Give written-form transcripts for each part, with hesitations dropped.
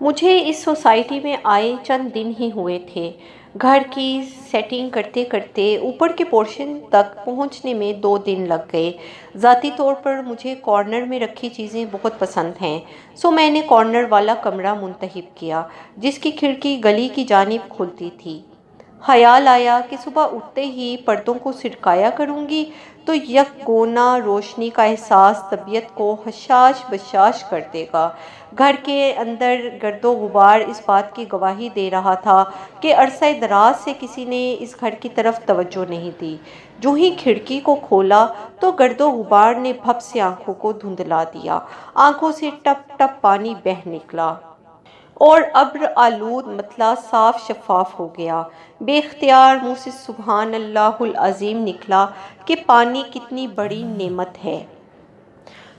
مجھے اس سوسائٹی میں آئے چند دن ہی ہوئے تھے۔ گھر کی سیٹنگ کرتے کرتے اوپر کے پورشن تک پہنچنے میں 2 دن لگ گئے۔ ذاتی طور پر مجھے کارنر میں رکھی چیزیں بہت پسند ہیں، سو میں نے کارنر والا کمرہ منتخب کیا جس کی کھڑکی گلی کی جانب کھلتی تھی۔ خیال آیا کہ صبح اٹھتے ہی پردوں کو سرکایا کروں گی تو یکگونا روشنی کا احساس طبیعت کو حشاش بشاش کر دے گا۔ گھر کے اندر گرد و غبار اس بات کی گواہی دے رہا تھا کہ عرصہ دراز سے کسی نے اس گھر کی طرف توجہ نہیں دی۔ جو ہی کھڑکی کو کھولا تو گرد و غبار نے بھپ سے آنکھوں کو دھندلا دیا، آنکھوں سے ٹپ ٹپ پانی بہہ نکلا اور ابر آلود مطلع صاف شفاف ہو گیا۔ بے اختیار منہ سے سبحان اللہ العظیم نکلا کہ پانی کتنی بڑی نعمت ہے،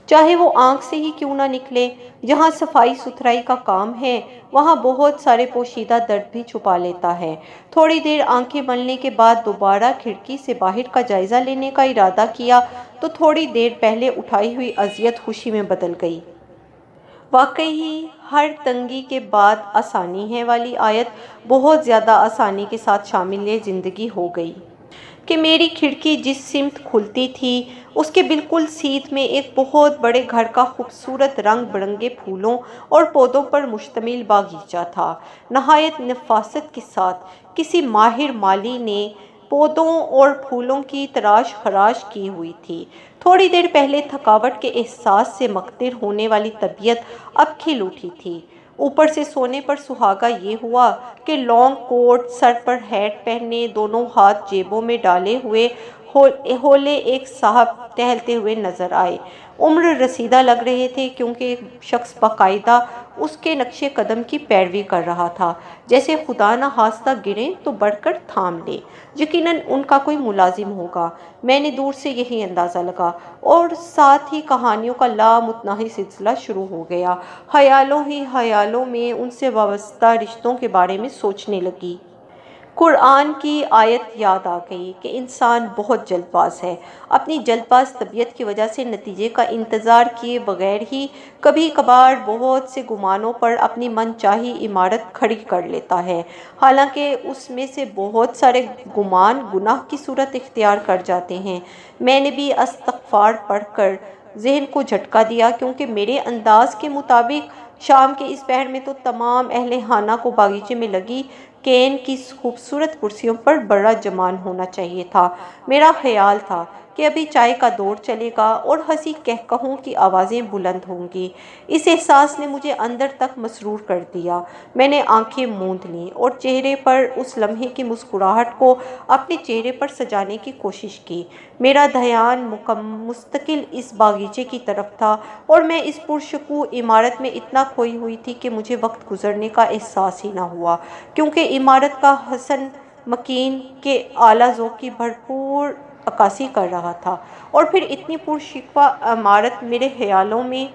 چاہے وہ آنکھ سے ہی کیوں نہ نکلے۔ جہاں صفائی ستھرائی کا کام ہے وہاں بہت سارے پوشیدہ درد بھی چھپا لیتا ہے۔ تھوڑی دیر آنکھیں ملنے کے بعد دوبارہ کھڑکی سے باہر کا جائزہ لینے کا ارادہ کیا تو تھوڑی دیر پہلے اٹھائی ہوئی اذیت خوشی میں بدل گئی۔ واقعی ہر تنگی کے بعد آسانی ہے والی آیت بہت زیادہ آسانی کے ساتھ شامل زندگی ہو گئی کہ میری کھڑکی جس سمت کھلتی تھی اس کے بالکل سیدھ میں ایک بہت بڑے گھر کا خوبصورت رنگ برنگے پھولوں اور پودوں پر مشتمل باغیچہ تھا۔ نہایت نفاست کے ساتھ کسی ماہر مالی نے پودوں اور پھولوں کی تراش خراش کی ہوئی تھی۔ تھوڑی دیر پہلے تھکاوٹ کے احساس سے مقتر ہونے والی طبیعت اب کھل اٹھی تھی۔ اوپر سے سونے پر سہاگا یہ ہوا کہ لانگ کوٹ، سر پر ہیٹ پہنے، دونوں ہاتھ جیبوں میں ڈالے ہوئے ہولے ایک صاحب ٹہلتے ہوئے نظر آئے۔ عمر رسیدہ لگ رہے تھے کیونکہ ایک شخص باقاعدہ اس کے نقش قدم کی پیروی کر رہا تھا، جیسے خدا نہ خواستہ گریں تو بڑھ کر تھام لے۔ یقیناً ان کا کوئی ملازم ہوگا، میں نے دور سے یہی اندازہ لگا، اور ساتھ ہی کہانیوں کا لامتناہی سلسلہ شروع ہو گیا۔ خیالوں ہی خیالوں میں ان سے وابستہ رشتوں کے بارے میں سوچنے لگی۔ قرآن کی آیت یاد آ گئی کہ انسان بہت جلد باز ہے، اپنی جلد باز طبیعت کی وجہ سے نتیجے کا انتظار کیے بغیر ہی کبھی کبھار بہت سے گمانوں پر اپنی من چاہی عمارت کھڑی کر لیتا ہے، حالانکہ اس میں سے بہت سارے گمان گناہ کی صورت اختیار کر جاتے ہیں۔ میں نے بھی استغفار پڑھ کر ذہن کو جھٹکا دیا، کیونکہ میرے انداز کے مطابق شام کے اس پہر میں تو تمام اہل خانہ کو باغیچے میں لگی کین کی خوبصورت کرسیوں پر بڑا جمان ہونا چاہیے تھا۔ میرا خیال تھا کہ ابھی چائے کا دور چلے گا اور ہنسی قہقہوں کی آوازیں بلند ہوں گی۔ اس احساس نے مجھے اندر تک مسرور کر دیا۔ میں نے آنکھیں موند لیں اور چہرے پر اس لمحے کی مسکراہٹ کو اپنے چہرے پر سجانے کی کوشش کی۔ میرا دھیان مستقل اس باغیچے کی طرف تھا اور میں اس پرسکون عمارت میں اتنا کھوئی ہوئی تھی کہ مجھے وقت گزرنے کا احساس ہی نہ ہوا، کیونکہ عمارت کا حسن مکین کے اعلیٰ ذوق کی بھرپور عکاسی کر رہا تھا، اور پھر اتنی پرشکوہ عمارت میرے خیالوں میں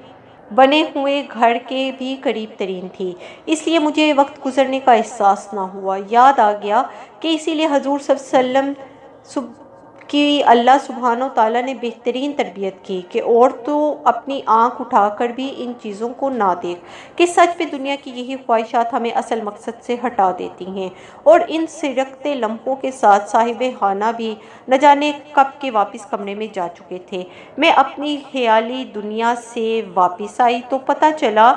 بنے ہوئے گھر کے بھی قریب ترین تھی، اس لیے مجھے وقت گزرنے کا احساس نہ ہوا۔ یاد آ گیا کہ اسی لیے حضور صلی اللہ علیہ وسلم کی اللہ سبحانہ وتعالیٰ نے بہترین تربیت کی کہ اور تو اپنی آنکھ اٹھا کر بھی ان چیزوں کو نہ دیکھ، کہ سچ میں دنیا کی یہی خواہشات ہمیں اصل مقصد سے ہٹا دیتی ہیں، اور ان سرکتے لمحوں کے ساتھ صاحب خانہ بھی نہ جانے کب کے واپس کمرے میں جا چکے تھے۔ میں اپنی خیالی دنیا سے واپس آئی تو پتہ چلا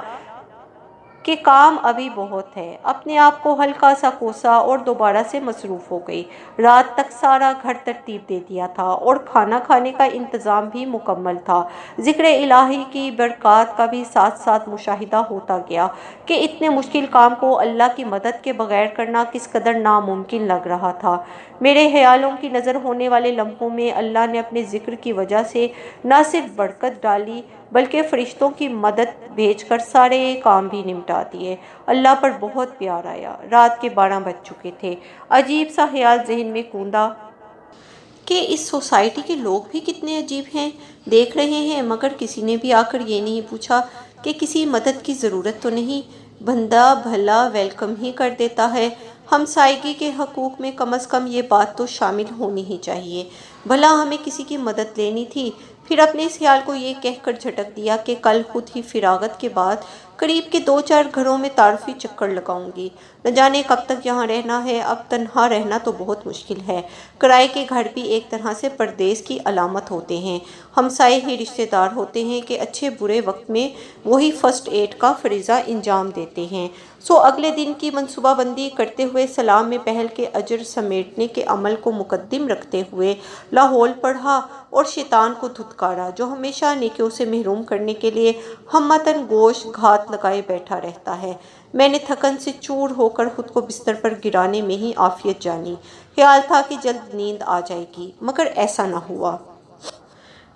کہ کام ابھی بہت ہے۔ اپنے آپ کو ہلکا سا کوسا اور دوبارہ سے مصروف ہو گئی۔ رات تک سارا گھر ترتیب دے دیا تھا اور کھانا کھانے کا انتظام بھی مکمل تھا۔ ذکر الہی کی برکات کا بھی ساتھ ساتھ مشاہدہ ہوتا گیا کہ اتنے مشکل کام کو اللہ کی مدد کے بغیر کرنا کس قدر ناممکن لگ رہا تھا۔ میرے خیالوں کی نظر ہونے والے لمحوں میں اللہ نے اپنے ذکر کی وجہ سے نہ صرف برکت ڈالی بلکہ فرشتوں کی مدد بھیج کر سارے کام بھی نمٹا دیے۔ اللہ پر بہت پیار آیا۔ رات کے 12 بج چکے تھے۔ عجیب سا خیال ذہن میں کوندا کہ اس سوسائٹی کے لوگ بھی کتنے عجیب ہیں، دیکھ رہے ہیں مگر کسی نے بھی آ کر یہ نہیں پوچھا کہ کسی مدد کی ضرورت تو نہیں۔ بندہ بھلا ویلکم ہی کر دیتا ہے۔ ہمسائیگی کے حقوق میں کم از کم یہ بات تو شامل ہونی ہی چاہیے۔ بھلا ہمیں کسی کی مدد لینی تھی، پھر اپنے اس خیال کو یہ کہہ کر جھٹک دیا کہ کل خود ہی فراغت کے بعد قریب کے 2-4 گھروں میں تعارفی چکر لگاؤں گی۔ نہ جانے کب تک یہاں رہنا ہے، اب تنہا رہنا تو بہت مشکل ہے۔ کرائے کے گھر بھی ایک طرح سے پردیس کی علامت ہوتے ہیں۔ ہمسائے ہی رشتہ دار ہوتے ہیں کہ اچھے برے وقت میں وہی فرسٹ ایڈ کا فریضہ انجام دیتے ہیں۔ سو اگلے دن کی منصوبہ بندی کرتے ہوئے سلام میں پہل کے اجر سمیٹنے کے عمل کو مقدم رکھتے ہوئے لاحول پڑھا اور شیطان کو دھتکارا، جو ہمیشہ نیکیوں سے محروم کرنے کے لیے ہمتاً گوش گھات لگائے بیٹھا رہتا ہے۔ میں نے تھکن سے چور ہو کر خود کو بستر پر گرانے میں ہی عافیت جانی۔ خیال تھا کہ جلد نیند آ جائے گی، مگر ایسا نہ ہوا۔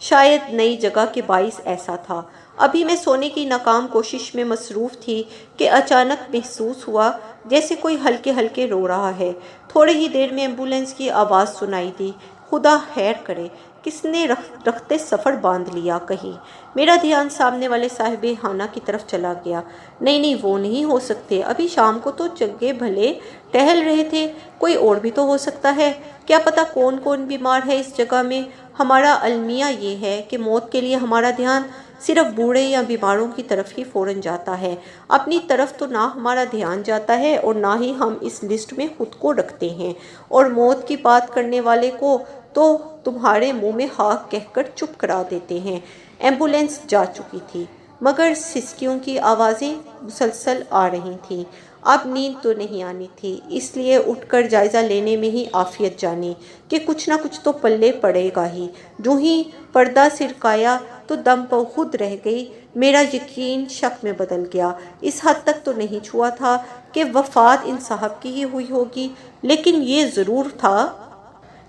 شاید نئی جگہ کے باعث ایسا تھا۔ ابھی میں سونے کی ناکام کوشش میں مصروف تھی کہ اچانک محسوس ہوا جیسے کوئی ہلکے ہلکے رو رہا ہے۔ تھوڑی ہی دیر میں ایمبولینس کی آواز سنائی دی۔ خدا خیر کرے، کس نے رخت سفر باندھ لیا کہیں؟ میرا دھیان سامنے والے صاحب خانہ کی طرف چلا گیا۔ نہیں، وہ نہیں ہو سکتے، ابھی شام کو تو چنگے بھلے ٹہل رہے تھے، کوئی اور بھی تو ہو سکتا ہے۔ کیا پتہ کون کون بیمار ہے اس جگہ میں۔ ہمارا المیہ یہ ہے کہ موت کے لیے ہمارا دھیان صرف بوڑھے یا بیماروں کی طرف ہی فوراً جاتا ہے، اپنی طرف تو نہ ہمارا دھیان جاتا ہے اور نہ ہی ہم اس لسٹ میں خود کو رکھتے ہیں، اور موت کی بات کرنے والے کو تو تمہارے منہ میں خاک کہہ کر چپ کرا دیتے ہیں۔ ایمبولینس جا چکی تھی، مگر سسکیوں کی آوازیں مسلسل آ رہی تھیں۔ اب نیند تو نہیں آنی تھی، اس لیے اٹھ کر جائزہ لینے میں ہی عافیت جانی کہ کچھ نہ کچھ تو پلے پڑے گا ہی۔ جو ہی پردہ سرکایا تو دم پر خود رہ گئی۔ میرا یقین شک میں بدل گیا۔ اس حد تک تو نہیں چھوا تھا کہ وفات ان صاحب کی ہی ہوئی ہوگی، لیکن یہ ضرور تھا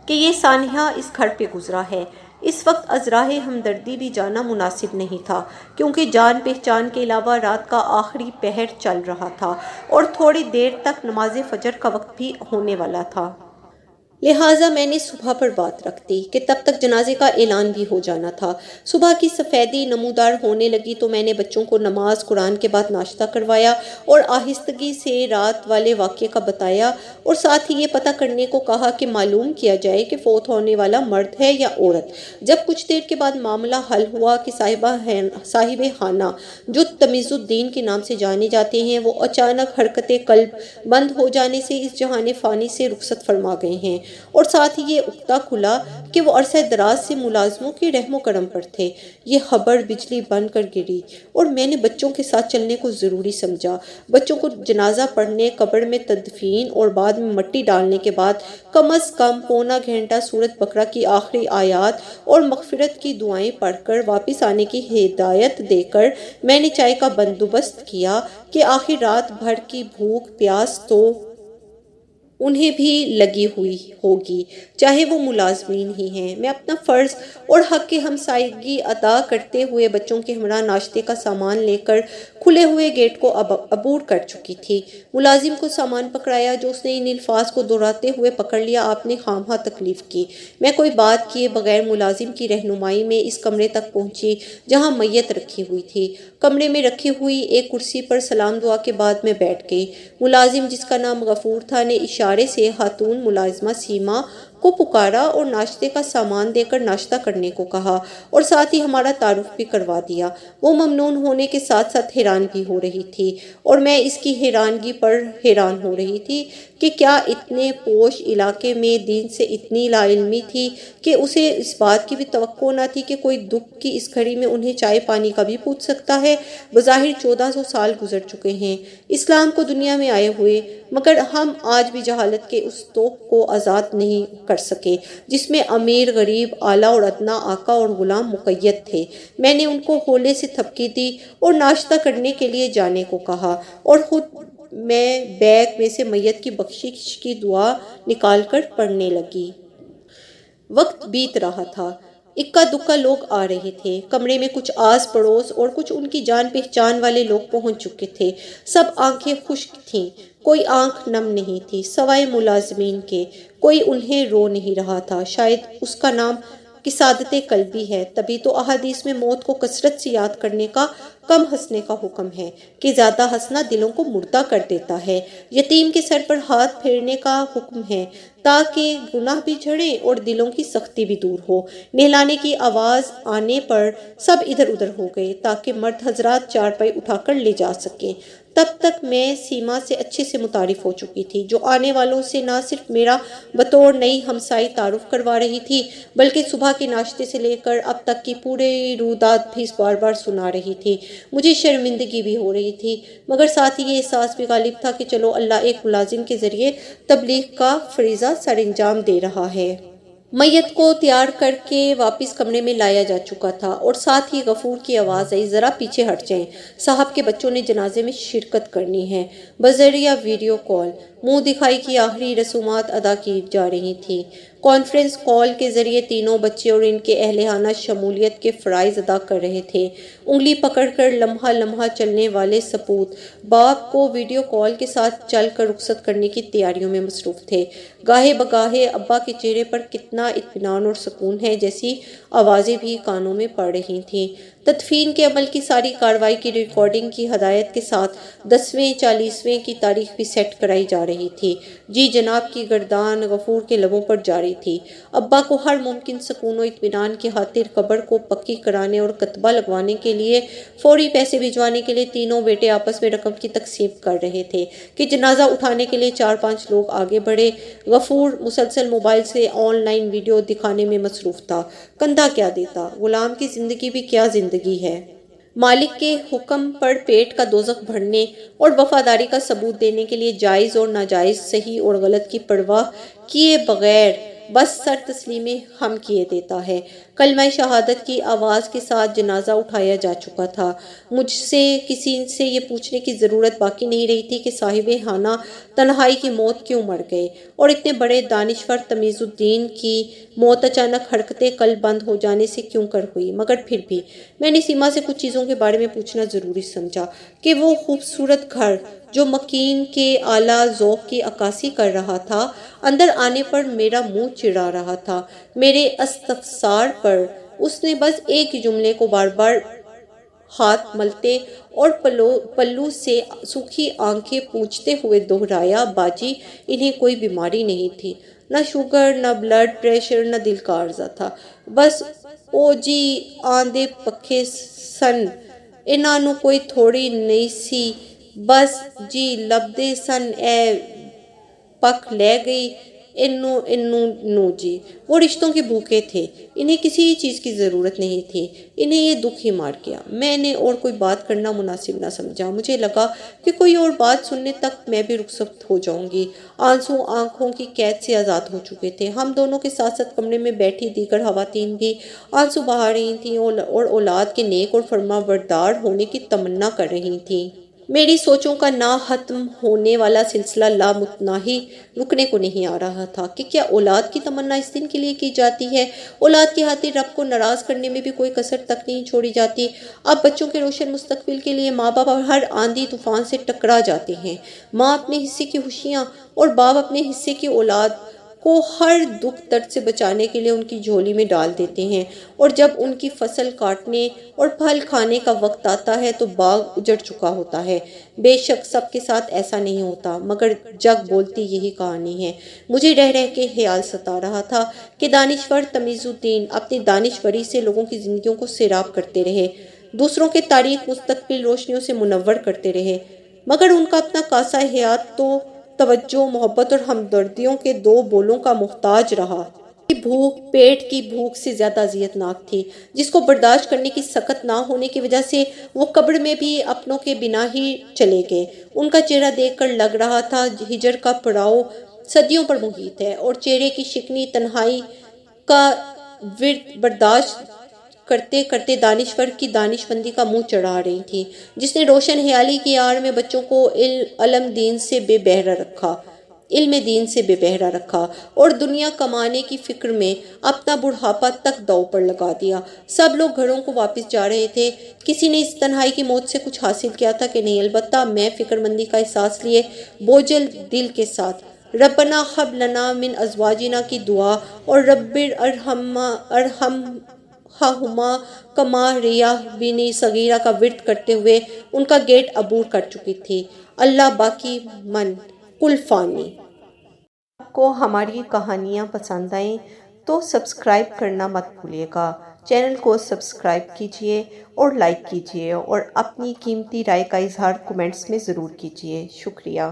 کہ یہ سانحہ اس گھر پہ گزرا ہے۔ اس وقت ازراہ ہمدردی بھی جانا مناسب نہیں تھا، کیونکہ جان پہچان کے علاوہ رات کا آخری پہر چل رہا تھا اور تھوڑی دیر تک نماز فجر کا وقت بھی ہونے والا تھا۔ لہٰذا میں نے صبح پر بات رکھ دی کہ تب تک جنازے کا اعلان بھی ہو جانا تھا۔ صبح کی سفیدی نمودار ہونے لگی تو میں نے بچوں کو نماز قرآن کے بعد ناشتہ کروایا اور آہستگی سے رات والے واقعے کا بتایا، اور ساتھ ہی یہ پتہ کرنے کو کہا کہ معلوم کیا جائے کہ فوت ہونے والا مرد ہے یا عورت۔ جب کچھ دیر کے بعد معاملہ حل ہوا کہ صاحب خانہ، جو تمیز الدین کے نام سے جانے جاتے ہیں، وہ اچانک حرکت قلب بند ہو جانے سے اس جہان فانی سے رخصت فرما گئے ہیں، اور ساتھ ہی یہ عقدہ کھلا کہ وہ عرصہ دراز سے ملازموں کے رحم و کرم پر تھے۔ یہ خبر بجلی بن کر گری اور میں نے بچوں کے ساتھ چلنے کو ضروری سمجھا۔ بچوں کو جنازہ پڑھنے، قبر میں تدفین اور بعد میں مٹی ڈالنے کے بعد کم از کم پونا گھنٹہ سورۃ بقرہ کی آخری آیات اور مغفرت کی دعائیں پڑھ کر واپس آنے کی ہدایت دے کر میں نے چائے کا بندوبست کیا کہ آخر رات بھر کی بھوک پیاس تو انہیں بھی لگی ہوئی ہوگی، چاہے وہ ملازمین ہی ہیں۔ میں اپنا فرض اور حق ہمسائیگی ادا کرتے ہوئے بچوں کے ہمراہ ناشتے کا سامان لے کر کھلے ہوئے گیٹ کو عبور کر چکی تھی۔ ملازم کو سامان پکڑایا، جو اس نے ان الفاظ کو دہراتے ہوئے پکڑ لیا: آپ نے خواہاں تکلیف کی۔ میں کوئی بات کیے بغیر ملازم کی رہنمائی میں اس کمرے تک پہنچی جہاں میت رکھی ہوئی تھی۔ کمرے میں رکھی ہوئی ایک کرسی پر سلام دعا کے بعد میں بیٹھ گئی۔ ملازم، جس کا نام غفور تھا، نے اشارے سے خاتون ملازمہ سیما کو پکارا اور ناشتے کا سامان دے کر ناشتہ کرنے کو کہا، اور ساتھ ہی ہمارا تعارف بھی کروا دیا۔ وہ ممنون ہونے کے ساتھ ساتھ حیران بھی ہو رہی تھی، اور میں اس کی حیرانگی پر حیران ہو رہی تھی کہ کیا اتنے پوش علاقے میں دین سے اتنی لا علمی تھی کہ اسے اس بات کی بھی توقع نہ تھی کہ کوئی دکھ کی اس گھڑی میں انہیں چائے پانی کا بھی پوچھ سکتا ہے۔ بظاہر 1400 سال گزر چکے ہیں اسلام کو دنیا میں آئے ہوئے، مگر ہم آج بھی جہالت کے اس طوق کو آزاد نہیں کر سکے جس میں امیر، غریب، اعلیٰ اور ادنیٰ، آقا اور غلام مقید تھے۔ میں نے ان کو ہولے سے تھپکی دی اور ناشتہ کرنے کے لیے جانے کو کہا، اور خود میں بیگ میں سے میت کی بخشش کی دعا نکال کر پڑھنے لگی۔ وقت بیت رہا تھا، اکا دکا لوگ آ رہے تھے۔ کمرے میں کچھ آس پڑوس اور کچھ ان کی جان پہچان والے لوگ پہنچ چکے تھے۔ سب آنکھیں خشک تھیں، کوئی آنکھ نم نہیں تھی سوائے ملازمین کے۔ کوئی انہیں رو نہیں رہا تھا، شاید اس کا نام کسادت قلبی ہے۔ تبھی تو احادیث میں موت کو کثرت سے یاد کرنے کا کم ہنسنے کا حکم ہے کہ زیادہ ہنسنا دلوں کو مردہ کر دیتا ہے۔ یتیم کے سر پر ہاتھ پھیرنے کا حکم ہے تاکہ گناہ بھی جھڑیں اور دلوں کی سختی بھی دور ہو۔ نہلانے کی آواز آنے پر سب ادھر ادھر ہو گئے تاکہ مرد حضرات چارپائی اٹھا کر لے جا سکیں۔ تب تک میں سیما سے اچھے سے متعارف ہو چکی تھی، جو آنے والوں سے نہ صرف میرا بطور نئی ہمسائی تعارف کروا رہی تھی بلکہ صبح کے ناشتے سے لے کر اب تک کی پورے رودات بھی بار بار سنا رہی تھی۔ مجھے شرمندگی بھی ہو رہی تھی، مگر ساتھ ہی یہ احساس بھی غالب تھا کہ چلو اللہ ایک ملازم کے ذریعے تبلیغ کا فریضہ سر انجام دے رہا ہے۔ میت کو تیار کر کے واپس کمرے میں لایا جا چکا تھا اور ساتھ ہی غفور کی آواز آئی، ذرا پیچھے ہٹ جائیں، صاحب کے بچوں نے جنازے میں شرکت کرنی ہے۔ بذریعہ ویڈیو کال منہ دکھائی کی آخری رسومات ادا کی جا رہی تھیں۔ کانفرنس کال کے ذریعے تینوں بچے اور ان کے اہلخانہ شمولیت کے فرائض ادا کر رہے تھے۔ انگلی پکڑ کر لمحہ لمحہ چلنے والے سپوت باپ کو ویڈیو کال کے ساتھ چل کر رخصت کرنے کی تیاریوں میں مصروف تھے۔ گاہے بگاہے ابا کے چہرے پر کتنا اطمینان اور سکون ہے جیسی آوازیں بھی کانوں میں پڑ رہی تھیں۔ تدفین کے عمل کی ساری کارروائی کی ریکارڈنگ کی ہدایت کے ساتھ 10ویں 40ویں کی تاریخ بھی سیٹ کرائی جا رہی تھی۔ جی جناب کی گردان غفور کے لبوں پر جاری تھی۔ ابا کو ہر ممکن سکون و اطمینان کی خاطر قبر کو پکی کرانے اور کتبہ لگوانے کے لیے فوری پیسے بھجوانے کے لیے تینوں بیٹے آپس میں رقم کی تقسیم کر رہے تھے کہ جنازہ اٹھانے کے لیے 4-5 لوگ آگے بڑھے۔ غفور مسلسل موبائل سے آن لائن ویڈیو دکھانے میں مصروف تھا۔ کندھا کیا دیتا، غلام کی زندگی بھی کیا زندگی ہے۔ مالک کے حکم پر پیٹ کا دوزخ بھرنے اور وفاداری کا ثبوت دینے کے لیے جائز اور ناجائز، صحیح اور غلط کی پرواہ کیے بغیر بس سر تسلیمِ ہم کیے دیتا ہے۔ کلمہ شہادت کی آواز کے ساتھ جنازہ اٹھایا جا چکا تھا۔ مجھ سے کسی سے یہ پوچھنے کی ضرورت باقی نہیں رہی تھی کہ صاحب خانہ تنہائی کی موت کیوں مر گئے اور اتنے بڑے دانشور تمیز الدین کی موت اچانک حرکتِ قلب بند ہو جانے سے کیوں کر ہوئی۔ مگر پھر بھی میں نے سیما سے کچھ چیزوں کے بارے میں پوچھنا ضروری سمجھا کہ وہ خوبصورت گھر جو مکین کے اعلیٰ ذوق کی عکاسی کر رہا تھا، اندر آنے پر میرا منہ چڑھا رہا تھا۔ میرے استفسار پر اس نے بس ایک ہی جملے کو بار بار ہاتھ ملتے اور پلو سے سوکھی آنکھیں پوچھتے ہوئے دہرایا، باجی انہیں کوئی بیماری نہیں تھی، نہ شوگر، نہ بلڈ پریشر، نہ دل کا عارضہ تھا، بس او جی آندے پکھے سن، انہاں نوں کوئی تھوڑی نہیں سی، بس جی لبدے سن اے پک لے گئی انہوں جی۔ وہ رشتوں کے بھوکے تھے، انہیں کسی چیز کی ضرورت نہیں تھی، انہیں یہ دکھ ہی مار گیا۔ میں نے اور کوئی بات کرنا مناسب نہ سمجھا، مجھے لگا کہ کوئی اور بات سننے تک میں بھی رخصت ہو جاؤں گی۔ آنسو آنکھوں کی قید سے آزاد ہو چکے تھے۔ ہم دونوں کے ساتھ ساتھ کمرے میں بیٹھی دیگر خواتین بھی آنسو بہا رہی تھیں اور اولاد کے نیک اور فرما بردار ہونے کی تمنا کر رہی تھیں۔ میری سوچوں کا نہ ختم ہونے والا سلسلہ لامتناہی رکنے کو نہیں آ رہا تھا کہ کیا اولاد کی تمنا اس دن کے لیے کی جاتی ہے؟ اولاد کی خاطر رب کو ناراض کرنے میں بھی کوئی کسر تک نہیں چھوڑی جاتی۔ اب بچوں کے روشن مستقبل کے لیے ماں باپ ہر آندھی طوفان سے ٹکرا جاتے ہیں۔ ماں اپنے حصے کی خوشیاں اور باپ اپنے حصے کی اولاد کو ہر دکھ درد سے بچانے کے لیے ان کی جھولی میں ڈال دیتے ہیں، اور جب ان کی فصل کاٹنے اور پھل کھانے کا وقت آتا ہے تو باغ اجڑ چکا ہوتا ہے۔ بے شک سب کے ساتھ ایسا نہیں ہوتا، مگر جگ بولتی یہی کہانی ہے۔ مجھے رہ رہ کے خیال ستا رہا تھا کہ دانشور تمیز الدین اپنی دانشوری سے لوگوں کی زندگیوں کو سیراب کرتے رہے، دوسروں کے تاریک مستقبل روشنیوں سے منور کرتے رہے، مگر ان کا اپنا کاسہ حیات تو توجہ، محبت اور ہمدردیوں کے 2 بولوں کا محتاج رہا۔ بھوک پیٹ کی بھوک سے زیادہ اذیت ناک تھی، جس کو برداشت کرنے کی سخت نہ ہونے کی وجہ سے وہ قبر میں بھی اپنوں کے بنا ہی چلے گئے۔ ان کا چہرہ دیکھ کر لگ رہا تھا ہجر کا پڑاؤ صدیوں پر محیط ہے، اور چہرے کی شکنی تنہائی کا ورد برداشت کرتے کرتے دانشور کی دانشمندی کا منہ چڑھا رہی تھی، جس نے روشن خیالی کی آڑ میں بچوں کو علم دین سے بے بہرا رکھا اور دنیا کمانے کی فکر میں اپنا بڑھاپا تک داؤ پر لگا دیا۔ سب لوگ گھروں کو واپس جا رہے تھے۔ کسی نے اس تنہائی کی موت سے کچھ حاصل کیا تھا کہ نہیں؟ البتہ میں فکر مندی کا احساس لیے بوجھل دل کے ساتھ ربنا ہب لنا من ازواجنا کی دعا اور رب ارحمہما ہما کما ریاح بن صغیرہ کا ورد کرتے ہوئے ان کا گیٹ عبور کر چکی تھی۔ اللہ باقی من کل فانی۔ آپ کو ہماری کہانیاں پسند آئیں تو سبسکرائب کرنا مت بھولیے گا۔ چینل کو سبسکرائب کیجیے اور لائک کیجیے اور اپنی قیمتی رائے کا اظہار کمنٹس میں ضرور کیجیے۔ شکریہ۔